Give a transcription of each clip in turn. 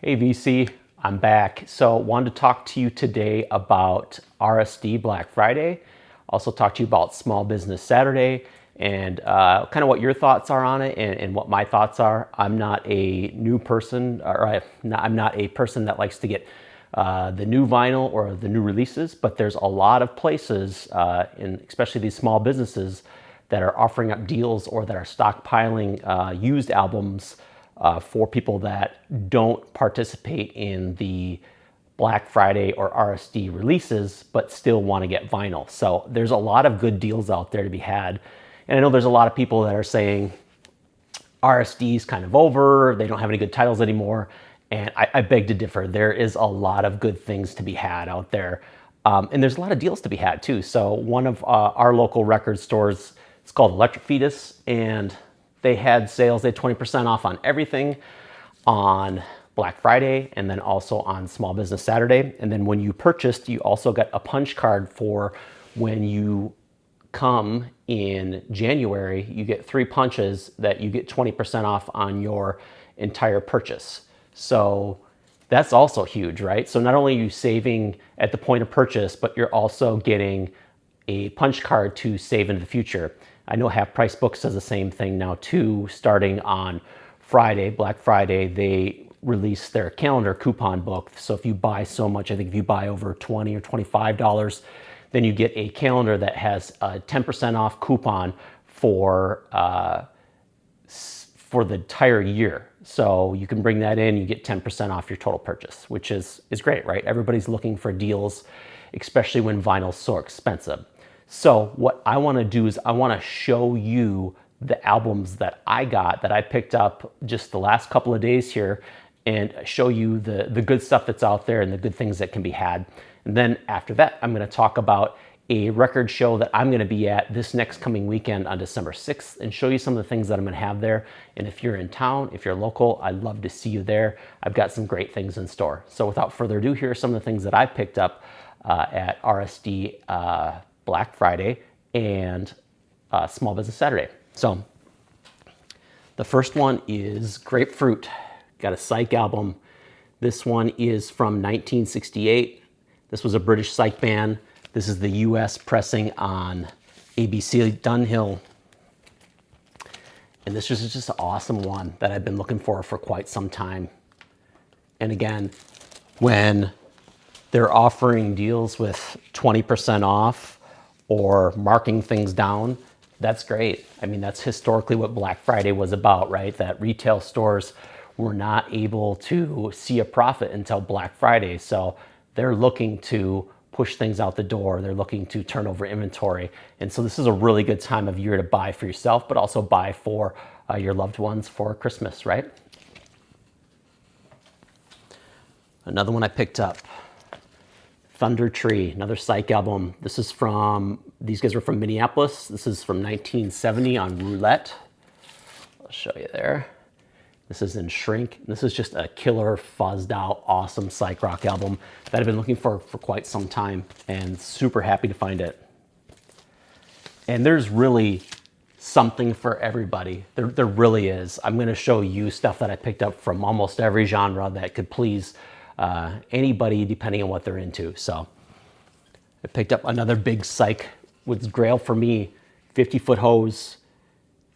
Hey VC, I'm back. So wanted to talk to you today about RSD Black Friday. Also talk to you about Small Business Saturday and kind of what your thoughts are on it and what my thoughts are. I'm not a new person, I'm not a person that likes to get the new vinyl or the new releases, but there's a lot of places, especially these small businesses, that are offering up deals or that are stockpiling used albums for people that don't participate in the Black Friday or RSD releases, but still want to get vinyl. So there's a lot of good deals out there to be had. And I know there's a lot of people that are saying RSD is kind of over, they don't have any good titles anymore. And I beg to differ. There is a lot of good things to be had out there. And there's a lot of deals to be had too. So one of our local record stores, it's called Electric Fetus, and they had sales, they had 20% off on everything on Black Friday and then also on Small Business Saturday. And then when you purchased, you also got a punch card for when you come in January, you get 3 punches that you get 20% off on your entire purchase. So that's also huge, right? So not only are you saving at the point of purchase, but you're also getting a punch card to save into the future. I know Half Price Books does the same thing now too. Starting on Friday, Black Friday, they release their calendar coupon book. So if you buy so much, I think if you buy over $20 or $25, then you get a calendar that has a 10% off coupon for the entire year. So you can bring that in, you get 10% off your total purchase, which is great, right? Everybody's looking for deals, especially when vinyl's so expensive. So what I want to do is I want to show you the albums that I got, that I picked up just the last couple of days here, and show you the good stuff that's out there and the good things that can be had. And then after that, I'm going to talk about a record show that I'm going to be at this next coming weekend on December 6th and show you some of the things that I'm going to have there. And if you're in town, if you're local, I'd love to see you there. I've got some great things in store. So without further ado, here are some of the things that I picked up at RSD Black Friday and Small Business Saturday. So the first one is Grapefruit. Got a psych album. This one is from 1968. This was a British psych band. This is the US pressing on ABC Dunhill. And this was just an awesome one that I've been looking for quite some time. And again, when they're offering deals with 20% off or marking things down, that's great. I mean, that's historically what Black Friday was about, right? That retail stores were not able to see a profit until Black Friday. So they're looking to push things out the door. They're looking to turn over inventory. And so this is a really good time of year to buy for yourself, but also buy for your loved ones for Christmas, right? Another one I picked up, Thunder Tree, another psych album. This is these guys are from Minneapolis. This is from 1970 on Roulette. I'll show you there. This is in Shrink. This is just a killer, fuzzed out, awesome psych rock album that I've been looking for quite some time, and super happy to find it. And there's really something for everybody. There really is. I'm gonna show you stuff that I picked up from almost every genre that could please anybody depending on what they're into. So I picked up another big psych with Grail for me, 50-foot hose.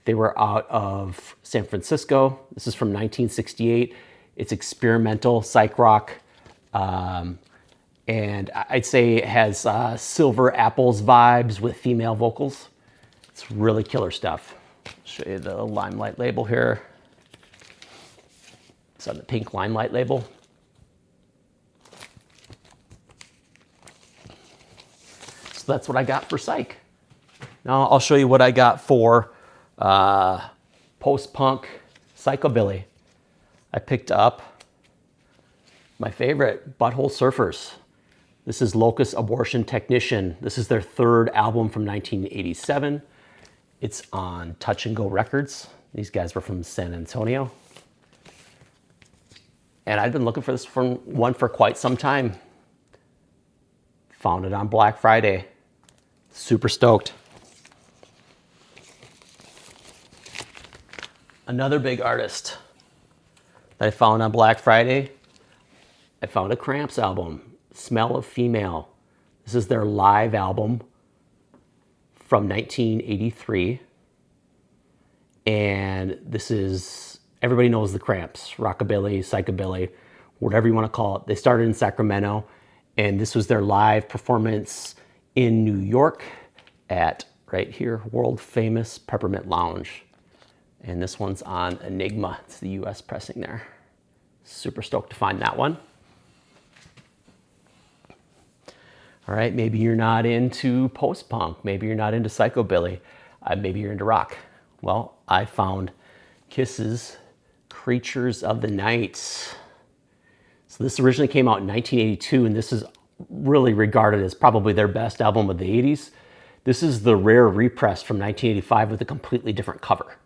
They were out of San Francisco. This is from 1968. It's experimental psych rock. And I'd say it has Silver Apples vibes with female vocals. It's really killer stuff. I'll show you the Limelight label here. It's on the pink Limelight label. So that's what I got for psych. Now I'll show you what I got for post-punk psychobilly. I picked up my favorite, Butthole Surfers. This is Locust Abortion Technician. This is their third album from 1987. It's on Touch and Go Records. These guys were from San Antonio. And I've been looking for this one for quite some time. Found it on Black Friday. Super stoked. Another big artist that I found on Black Friday, I found a Cramps album, Smell of Female. This is their live album from 1983. And this is, everybody knows the Cramps, rockabilly, psychobilly, whatever you want to call it. They started in Sacramento, and this was their live performance in New York at, right here, world famous Peppermint Lounge. And this one's on Enigma. It's the US pressing there. Super stoked to find that one. All right, maybe you're not into post-punk. Maybe you're not into psychobilly. Maybe you're into rock. Well, I found Kiss's Creatures of the Night. So this originally came out in 1982, and this is really regarded as probably their best album of the 80s. This is the rare repress from 1985 with a completely different cover.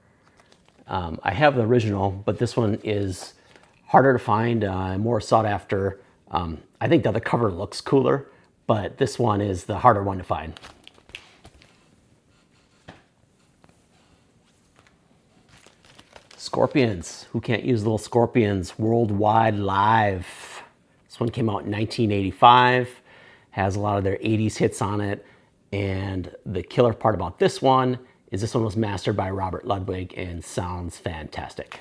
I have the original, but this one is harder to find, more sought after. I think the other cover looks cooler, but this one is the harder one to find. Scorpions. Who can't use little Scorpions? Worldwide Live. This one came out in 1985. Has a lot of their 80s hits on it. And the killer part about this one is this one was mastered by Robert Ludwig and sounds fantastic.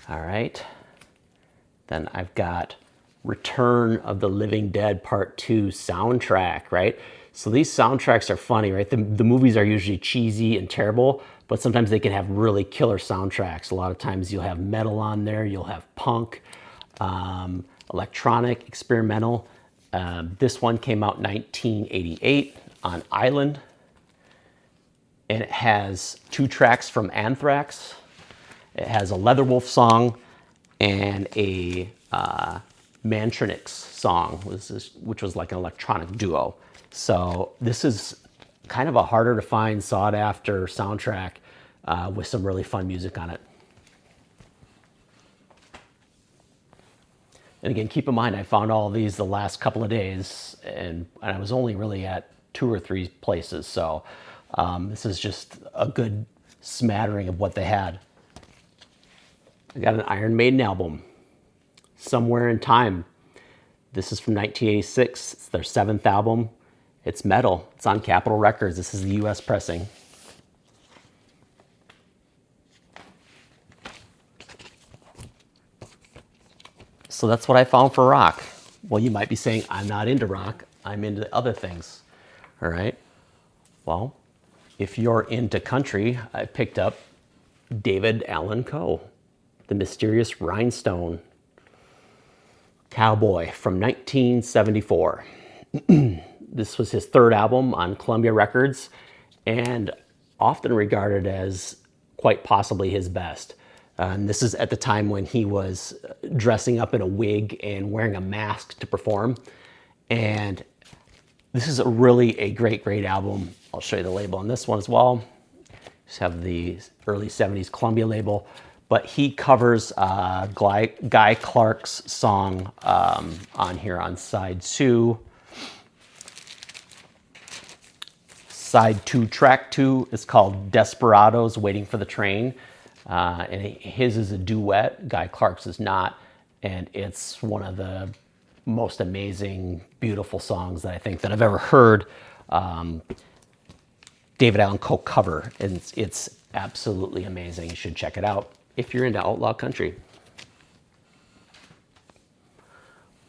All right. Then I've got Return of the Living Dead Part 2 soundtrack, right? So these soundtracks are funny, right? The movies are usually cheesy and terrible, but sometimes they can have really killer soundtracks. A lot of times you'll have metal on there, you'll have punk, electronic, experimental. This one came out 1988 on Island, and it has 2 tracks from Anthrax. It has a Leatherwolf song and a Mantronix song, which was like an electronic duo. So this is kind of a harder to find, sought after soundtrack with some really fun music on it. And again, keep in mind, I found all of these the last couple of days, and I was only really at 2 or 3 places. So this is just a good smattering of what they had. I got an Iron Maiden album, Somewhere in Time. This is from 1986. It's their 7th album. It's metal. It's on Capitol Records. This is the US pressing. So that's what I found for rock. Well, you might be saying, I'm not into rock. I'm into other things. All right. Well, if you're into country, I picked up David Allan Coe, The Mysterious Rhinestone Cowboy from 1974. This was his 3rd album on Columbia Records and often regarded as quite possibly his best. And this is at the time when he was dressing up in a wig and wearing a mask to perform. And this is really a great album. I'll show you the label on this one as well. Just have the early 70s Columbia label. But he covers Guy Clark's song on here on side 2. Side 2, track 2 is called Desperados Waiting for the Train. And his is a duet, Guy Clark's is not. And it's one of the most amazing, beautiful songs that I think that I've ever heard David Allan Coe cover. And it's absolutely amazing. You should check it out if you're into outlaw country.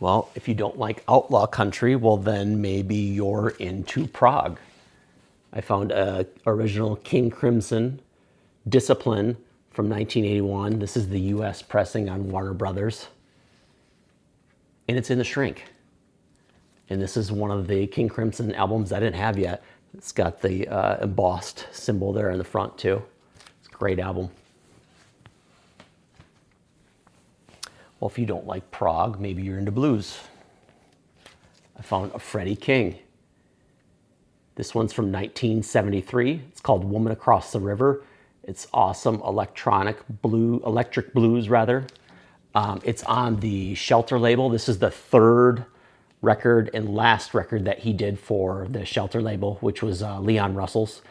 Well, if you don't like outlaw country, well then maybe you're into prog. I found a original King Crimson Discipline from 1981. This is the US pressing on Warner Brothers. And it's in the shrink. And this is one of the King Crimson albums I didn't have yet. It's got the embossed symbol there in the front too. It's a great album. Well, if you don't like prog, maybe you're into blues. I found a Freddie King. This one's from 1973. It's called Woman Across the River. It's awesome electric blues rather. It's on the Shelter label. This is the 3rd record and last record that he did for the Shelter label, which was Leon Russell's.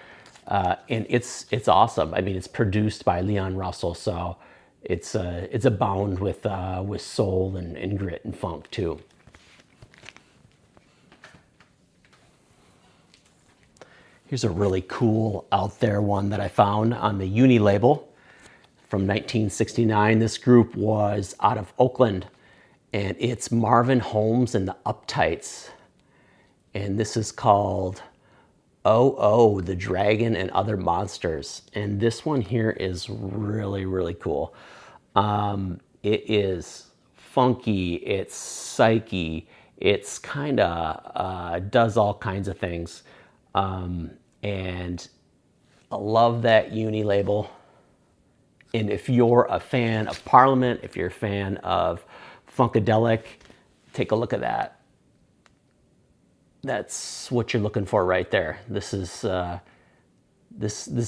And it's awesome. I mean, it's produced by Leon Russell, so it's abound with soul and grit and funk too. Here's a really cool out there one that I found on the Uni label from 1969. This group was out of Oakland, and it's Marvin Holmes and the Uptights. And this is called Oh, the Dragon and Other Monsters. And this one here is really, really cool. It is funky, it's psyche, it's kind of does all kinds of things. And I love that Uni label. And if you're a fan of Parliament, if you're a fan of Funkadelic, take a look at that. That's what you're looking for right there. This is the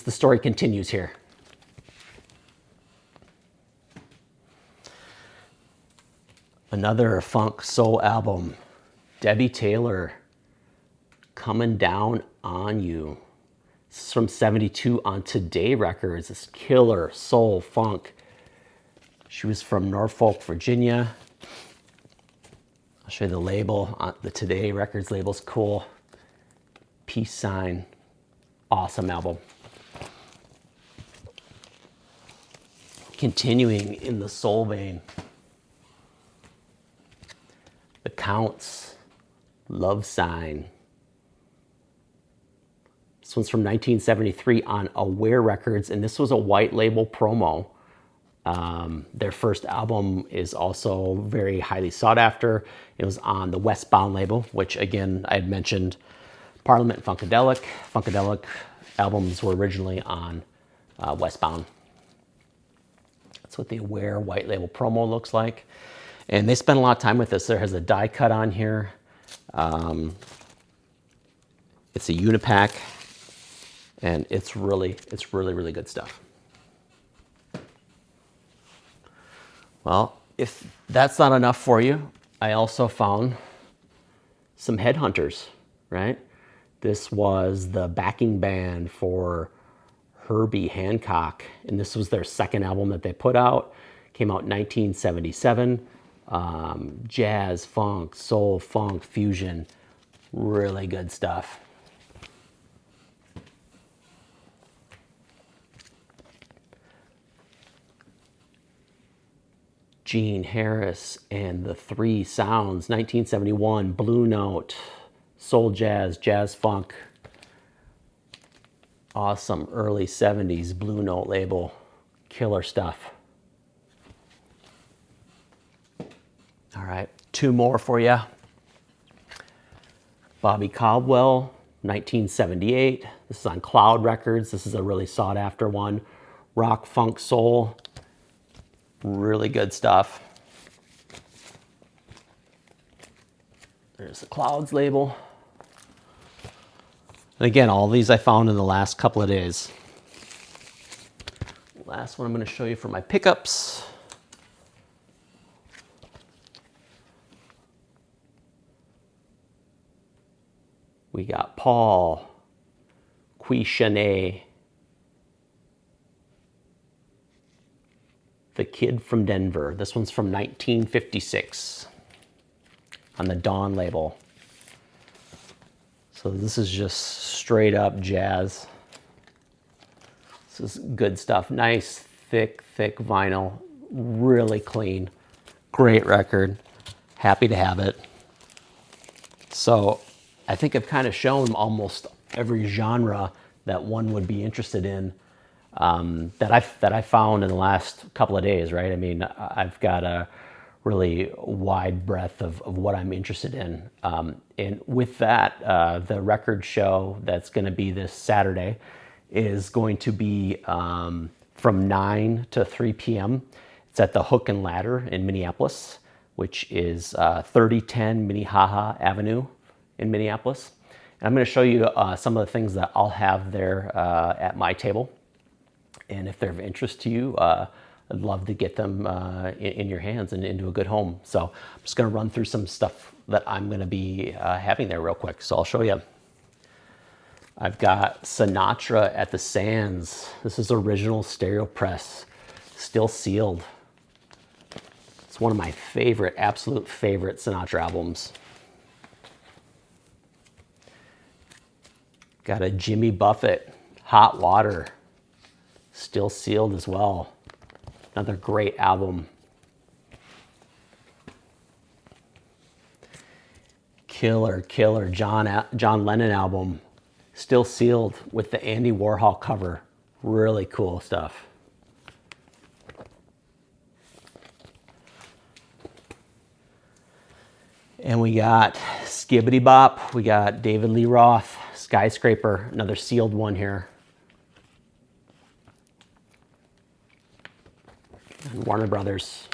story continues here. Another funk soul album, Debbie Taylor, Coming Down on You. This is from '72 on Today Records. This killer soul funk. She was from Norfolk, Virginia. I'll show you the label. The Today Records label's cool. Peace sign. Awesome album. Continuing in the soul vein. The Counts. Love Sign. This one's from 1973 on Aware Records, and this was a white label promo. Their first album is also very highly sought after. It was on the Westbound label, which again, I had mentioned Parliament and Funkadelic. Funkadelic albums were originally on Westbound. That's what the Aware white label promo looks like. And they spent a lot of time with this. There has a die cut on here. It's a Unipack, and it's really, really good stuff. Well, if that's not enough for you, I also found some Headhunters, right? This was the backing band for Herbie Hancock, and this was their second album that they put out. Came out in 1977. Jazz, funk, soul, funk, fusion. Really good stuff. Gene Harris and the Three Sounds, 1971, Blue Note, soul jazz, jazz funk. Awesome early 70s Blue Note label, killer stuff. All right, two more for you. Bobby Caldwell, 1978. This is on Cloud Records. This is a really sought after one. Rock, funk, soul. Really good stuff. There's the Clouds label. And again, all these I found in the last couple of days. Last one I'm going to show you for my pickups. We got Paul Cuishanet, The Kid from Denver. This one's from 1956 on the Dawn label. So this is just straight up jazz. This is good stuff. Nice, thick vinyl. Really clean. Great record. Happy to have it. So I think I've kind of shown almost every genre that one would be interested in that I found in the last couple of days, right? I mean, I've got a really wide breadth of what I'm interested in. And with that, the record show that's going to be this Saturday is going to be from 9 to 3 p.m. It's at the Hook and Ladder in Minneapolis, which is 3010 Minnehaha Avenue in Minneapolis. And I'm going to show you some of the things that I'll have there at my table. And if they're of interest to you, I'd love to get them in your hands and into a good home. So I'm just going to run through some stuff that I'm going to be having there real quick. So I'll show you. I've got Sinatra at the Sands. This is original stereo press, still sealed. It's one of my favorite, absolute favorite Sinatra albums. Got a Jimmy Buffett, Hot Water, still sealed as well. Another great album. Killer John Lennon album, still sealed with the Andy Warhol cover. Really cool stuff. And we got Skibbity Bop. We got David Lee Roth, Skyscraper, another sealed one here. And Warner Brothers.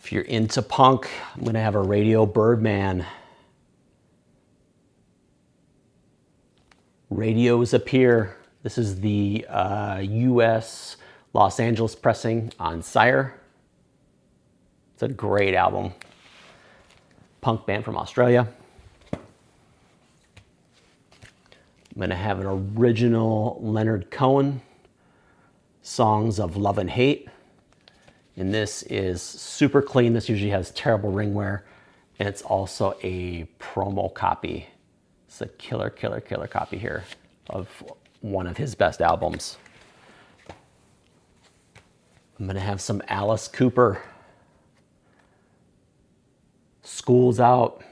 If you're into punk, I'm going to have a Radio Birdman. Radios Appear. This is the US Los Angeles pressing on Sire. It's a great album. Punk band from Australia. I'm going to have an original Leonard Cohen, Songs of Love and Hate. And this is super clean. This usually has terrible ring wear. And it's also a promo copy. It's a killer copy here of one of his best albums. I'm gonna have some Alice Cooper. School's Out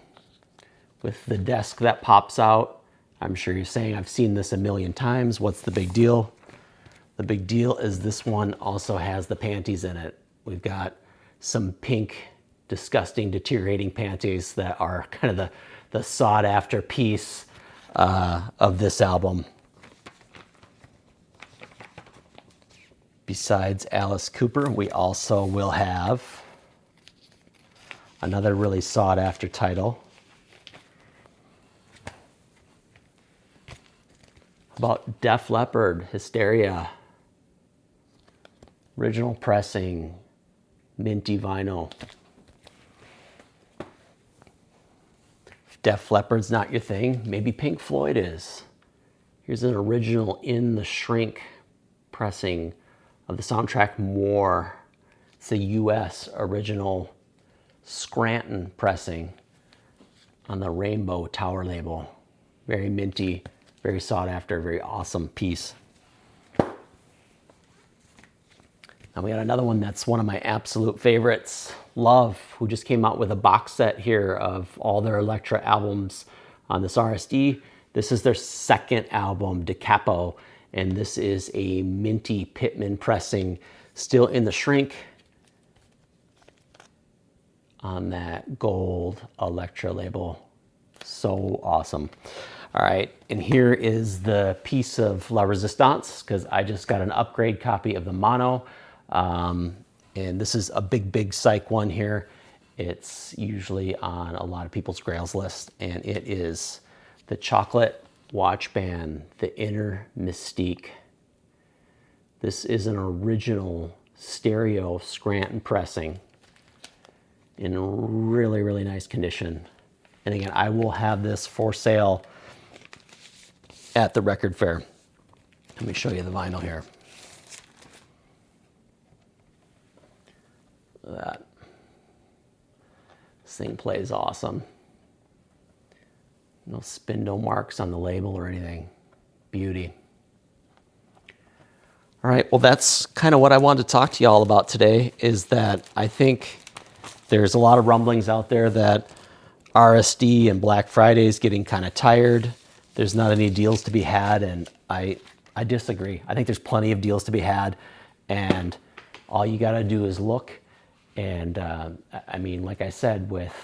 with the desk that pops out. I'm sure you're saying, I've seen this a million times. What's the big deal? The big deal is this one also has the panties in it. We've got some pink, disgusting, deteriorating panties that are kind of the sought after piece of this album. Besides Alice Cooper, we also will have another really sought after title about Def Leppard, Hysteria, original pressing, minty vinyl. If Def Leppard's not your thing, maybe Pink Floyd is. Here's an original in the shrink pressing of the soundtrack More. It's a US original Scranton pressing on the Rainbow Tower label. Very minty, very sought after, very awesome piece. And we got another one that's one of my absolute favorites, Love, who just came out with a box set here of all their Elektra albums on this RSD. This is their second album, Da Capo, and this is a minty Pittman pressing, still in the shrink on that gold Elektra label. So awesome. All right, and here is the piece of La Resistance, because I just got an upgrade copy of the mono. And this is a big psych one here. It's usually on a lot of people's grails list, and it is the chocolate watch band, the Inner Mystique. This is an original stereo Scranton pressing in really nice condition. And again, I will have this for sale at the record fair. Let me show you the vinyl here. Look at that. This thing plays awesome. No spindle marks on the label or anything. Beauty. All right, well, that's kind of what I wanted to talk to y'all about today, is that I think there's a lot of rumblings out there that RSD and Black Friday is getting kind of tired. There's not any deals to be had, and I disagree. I think there's plenty of deals to be had, and all you got to do is look. And I mean, like I said, with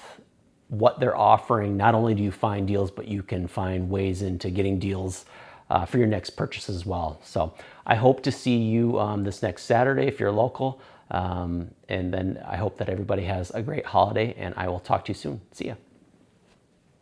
what they're offering, not only do you find deals, but you can find ways into getting deals for your next purchase as well. So I hope to see you this next Saturday if you're local. And then I hope that everybody has a great holiday, and I will talk to you soon. See ya.